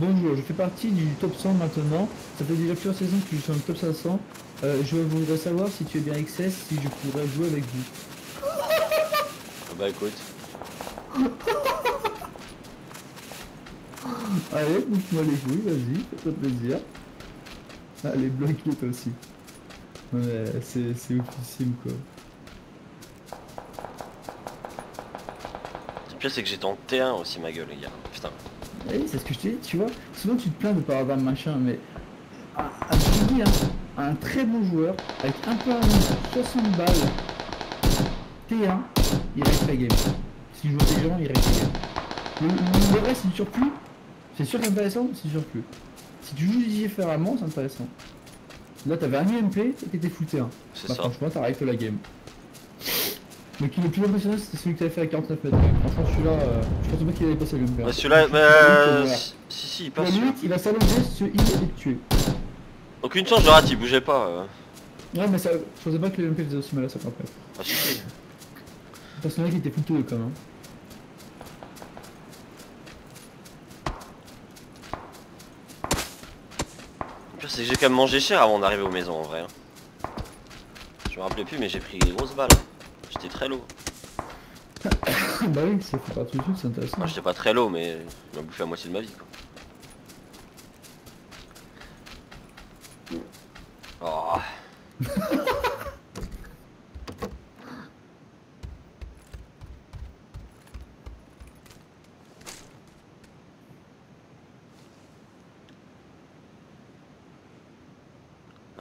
Bonjour, je fais partie du top 100 maintenant. Ça fait déjà plusieurs saisons que je suis dans le top 500. Je voudrais savoir si tu es bien XS, si je pourrais jouer avec vous. Ah bah écoute, Allez, bouge-moi les couilles, vas-y, fais-toi plaisir. Allez, bloque-le toi aussi. Ouais, c'est oufissime quoi. le pire c'est que j'étais en T1 aussi ma gueule les gars. Putain. Oui, c'est ce que je t'ai dit, tu vois. Souvent tu te plains de pas avoir de machin, mais je te dis, hein, un très bon joueur, avec un peu à 60 balles, T1, il reste la game. Si je joue intelligent, il reste la game. Le reste, c'est du surplus. C'est sûr que c'est intéressant, c'est du surplus. Si tu joues différemment, c'est intéressant. Là, t'avais un UMP et t'étais fouté. Hein. C'est Bah, ça. franchement, t'arrêtes la game. Mais qui est le plus impressionnant, c'était celui que t'avais fait à 49 mètres. Franchement, celui-là, je pense pas qu'il avait passé l'UMP. Bah Hein. celui-là, Voilà. si il La passe. limite, il va s'allonger, se heal et te tuer. Aucune chance je rate, il bougeait pas. Ouais, mais ça, je pensais pas que le UMP faisait aussi mal à 50 mètres. Ah si si. Parce que le mec, il était foutu quand même. Le pire c'est que j'ai quand même mangé cher avant d'arriver aux maisons en vrai. Hein. Je me rappelais plus mais j'ai pris des grosses balles. J'étais très low. Bah oui, ça fait partie du truc, c'est intéressant. Enfin, j'étais pas très low mais il m'a bouffé la moitié de ma vie quoi. Oh.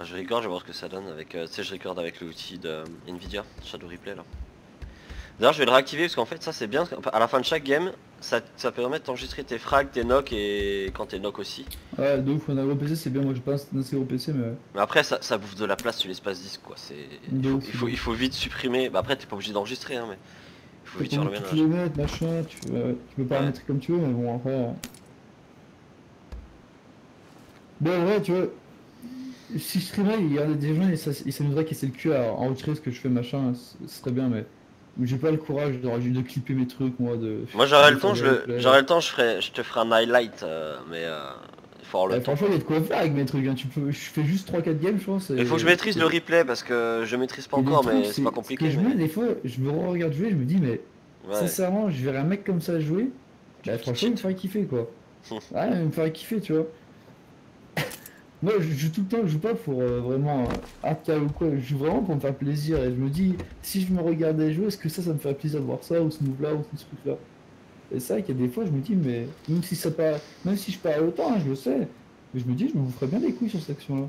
Ah, je regarde, je vais voir ce que ça donne avec. Tu sais, je regarde avec l'outil de Nvidia, Shadow Replay là. D'ailleurs, je vais le réactiver parce qu'en fait, ça c'est bien. À la fin de chaque game, ça permet d'enregistrer tes frags, tes knocks et quand t'es knock aussi. Ouais, de ouf, on a gros PC, c'est bien, moi j'ai pas un assez gros PC, mais ouais. Mais après, ça bouffe de la place sur l'espace disque quoi. De ouf, Il faut vite supprimer. Bah après, t'es pas obligé d'enregistrer, hein, mais il faut t'as vite pas faire le envie de ménage. kilomètres, machin, tu peux paramétrer comme tu veux, mais bon, après. Bon, ouais, tu vois, si je streamais, il y a des gens, ils s'amuseraient à casser le cul à enregistrer ce que je fais, machin, ce serait bien, mais j'ai pas le courage de clipper mes trucs, moi, Moi, j'aurai de le faire temps, des replays. j'aurai le temps, je te ferai un highlight, mais il faut avoir le temps Franchement, quoi. il y a de quoi faire avec mes trucs, hein. Je fais juste 3-4 games, je pense. Il faut que je maîtrise le replay parce que je maîtrise pas Et les encore, trucs, mais c'est pas c'est ce que compliqué. je Mais mets, des fois, je me regarde jouer, je me dis, mais ouais, sincèrement, je verrais un mec comme ça jouer, tu bah veux qu'il franchement, il me cheat. ferait kiffer, quoi. Ouais, il me ferait kiffer, tu vois. Moi, je joue tout le temps, je joue pas pour vraiment AK ou quoi, je joue vraiment pour me faire plaisir. Et je me dis, si je me regardais jouer, est-ce que ça me ferait plaisir de voir ça, ou ce move-là, ou ce truc-là? Et c'est vrai qu'il y a des fois, je me dis, mais même si ça pas, même si je perds autant, hein, je le sais, mais je me dis, je me vous ferais bien des couilles sur cette action-là.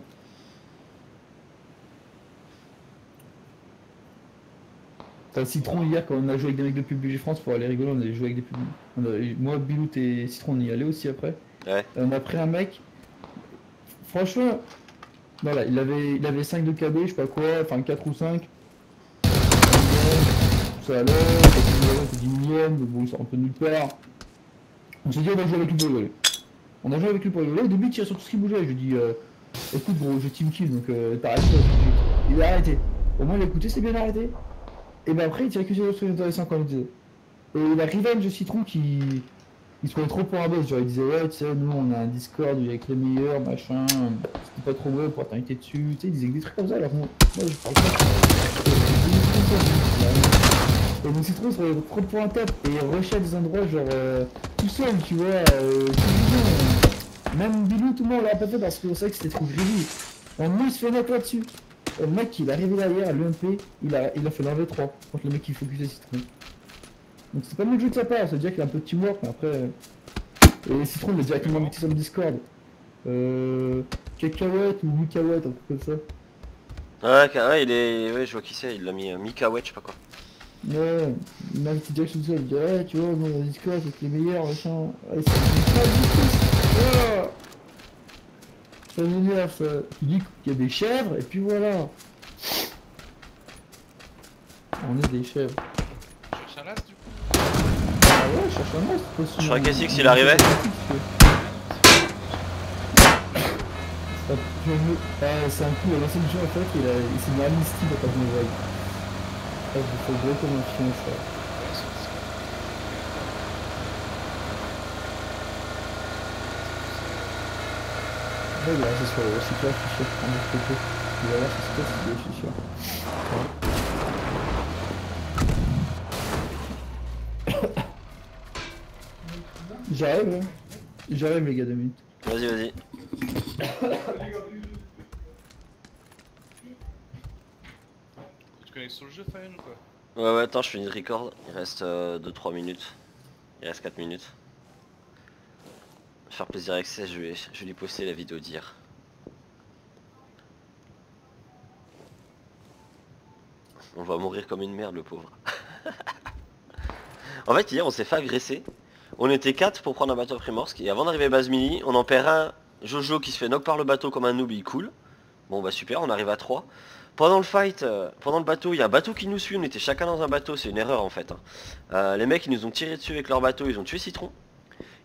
T'as Citron hier, quand on a joué avec des mecs de PUBG France pour aller rigoler, on a joué avec des PUBG. Moi, Bilout et Citron, on y allait aussi après. Ouais. On a pris un mec, franchement, voilà, il avait 5 de KB, je sais pas quoi, enfin 4 ou 5. Ça allait, ça 10 millième, mais bon, il sort un peu de nulle part. On s'est dit, on va jouer avec lui pour rigoler. On a joué avec lui pour rigoler. Au début, il tire sur tout ce qui bougeait. Je lui dis, écoute, gros, je team kill, donc t'arrêtes pas. Il a arrêté. Au moins, il a écouté, c'est bien arrêté. Et ben après, il tirait que sur les trucs intéressants quand il disait. Et il a revenge Citron qui. Il se prenait trop pour un boss. Genre, il disait, ouais, tu sais, nous, on a un Discord où il y a que les meilleurs, machin. C'était pas trop bon pour t'inviter dessus. Tu sais, il disait des trucs comme ça. Alors, moi, je parle pas. Et mon citron se trop pour un tête et il rushait à des endroits genre tout seul, tu vois, tout mignon. Même Bilou, tout le monde l'a pas fait parce qu'on savait que c'était trop greedy. Un moment il se fait knock là-dessus. Le mec il est arrivé derrière, l'UMP, il a fait l'enlever 3 contre le mec qui focusait citron. Donc c'est pas mal de jeu de sa part, ça veut dire qu'il a un peu de teamwork, mais après. Et citron il a directement mis sur le Discord. Cacahuète ou Mikaouette, un truc comme ça. Ouais, il est. Ouais, je vois qui c'est, il l'a mis Mikaouet, je sais pas quoi. Ouais, il m'a invité direct tout seul, il dit ouais tu vois, nous on a Discord, c'est les meilleurs, machin. Ouais, c'est pas du tout. Voilà. Ça m'énerve ça. Tu dis qu'il y a des chèvres et puis voilà. On est des chèvres. Cherche un las du coup. Ah ouais, je cherche un monstre, c'est pas Je crois qu'Esix il arrivait. C'est un coup, l'ancien jeu en fait, il s'est mis amnistie dans ta nouvelle. Ah, je fais gros comme un chien ça. Ouais, c'est Ouais, il va rester sur le recyclage, je suis sûr, prendre des photos. Il va y avoir ce space, je suis sûr. J'arrive, hein. J'arrive les gars, 2 minutes. Vas-y, vas-y. Tu te connectes sur le jeu, Fayenne ou quoi? Ouais, ouais, attends, je finis de record. Il reste 2-3 minutes. Il reste 4 minutes. Faire plaisir avec ça, je vais lui poster la vidéo d'hier. On va mourir comme une merde, le pauvre. En fait, hier, on s'est fait agresser. On était 4 pour prendre un bateau à Primorsk. Et avant d'arriver à base mini, on en perd un. Jojo qui se fait knock par le bateau comme un noob, il coule. Bon bah super, on arrive à 3. Pendant le fight, pendant le bateau, il y a un bateau qui nous suit. On était chacun dans un bateau, c'est une erreur en fait. Les mecs, ils nous ont tiré dessus avec leur bateau. Ils ont tué Citron.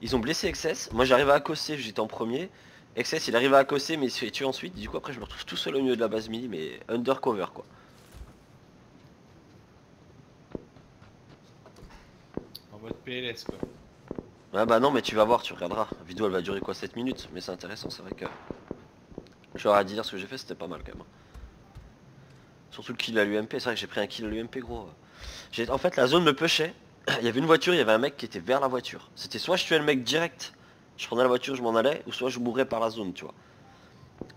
Ils ont blessé Excess. Moi, j'arrive à accoster, j'étais en premier. Excess, il arrive à accoster, mais il se fait tuer ensuite. Du coup, après, je me retrouve tout seul au milieu de la base mini, mais undercover quoi. En mode PLS quoi. Ouais bah non mais tu vas voir, tu regarderas. La vidéo elle va durer quoi 7 minutes, mais c'est intéressant, c'est vrai que... J'aurais à dire ce que j'ai fait, c'était pas mal quand même. Surtout le kill à l'UMP, c'est vrai que j'ai pris un kill à l'UMP gros. En fait la zone me pushait, il y avait une voiture, il y avait un mec qui était vers la voiture. C'était soit je tuais le mec direct, je prenais la voiture, je m'en allais, ou soit je mourrais par la zone, tu vois.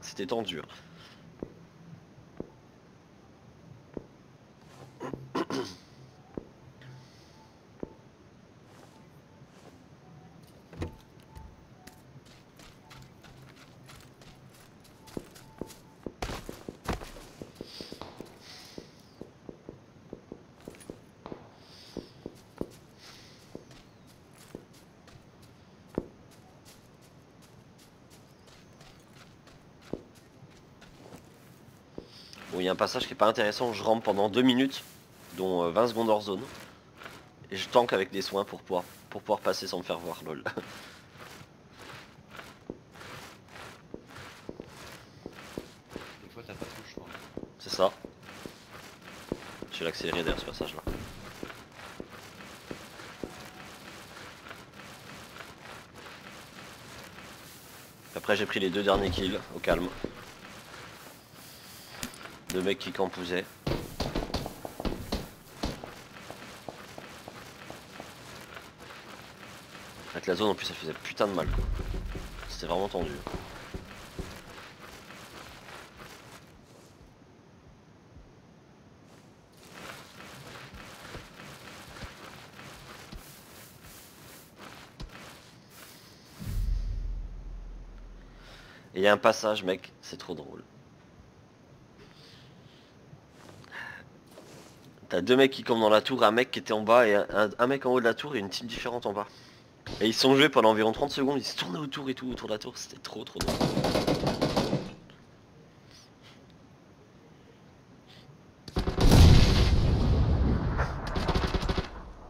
C'était tendu. Bon, il y a un passage qui est pas intéressant, je rampe pendant 2 minutes, dont 20 secondes hors zone. Et je tank avec des soins pour pouvoir passer sans me faire voir, lol. Des fois t'as pas trop le choix. C'est ça. Je vais l'accélérer derrière ce passage là. Après j'ai pris les 2 derniers kills au calme. 2 mecs qui campousaient. Avec la zone en plus elle faisait putain de mal quoi. C'était vraiment tendu. Et il y a un passage mec, c'est trop drôle. T'as 2 mecs qui campent dans la tour, un mec qui était en bas et un mec en haut de la tour et une team différente en bas. Et ils se sont joués pendant environ 30 secondes, ils se tournaient autour et tout, autour de la tour, c'était trop drôle.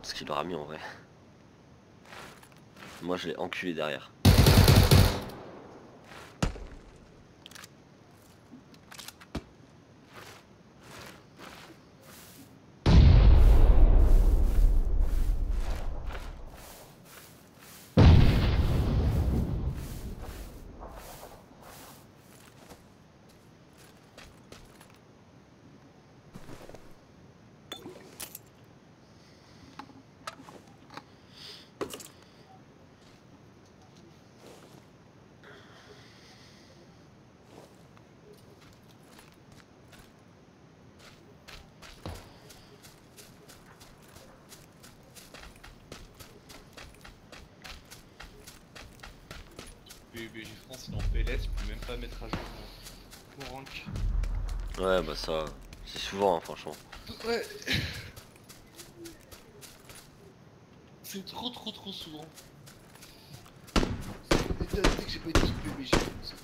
Ce qu'il leur a mis en vrai. Moi je l'ai enculé derrière. PUBG France il est en PLS, tu peux même pas mettre à jour mon rank. Ouais bah ça, c'est souvent hein, franchement. Ouais. C'est trop souvent. C'est étonnant que j'ai pas été sur PUBG France.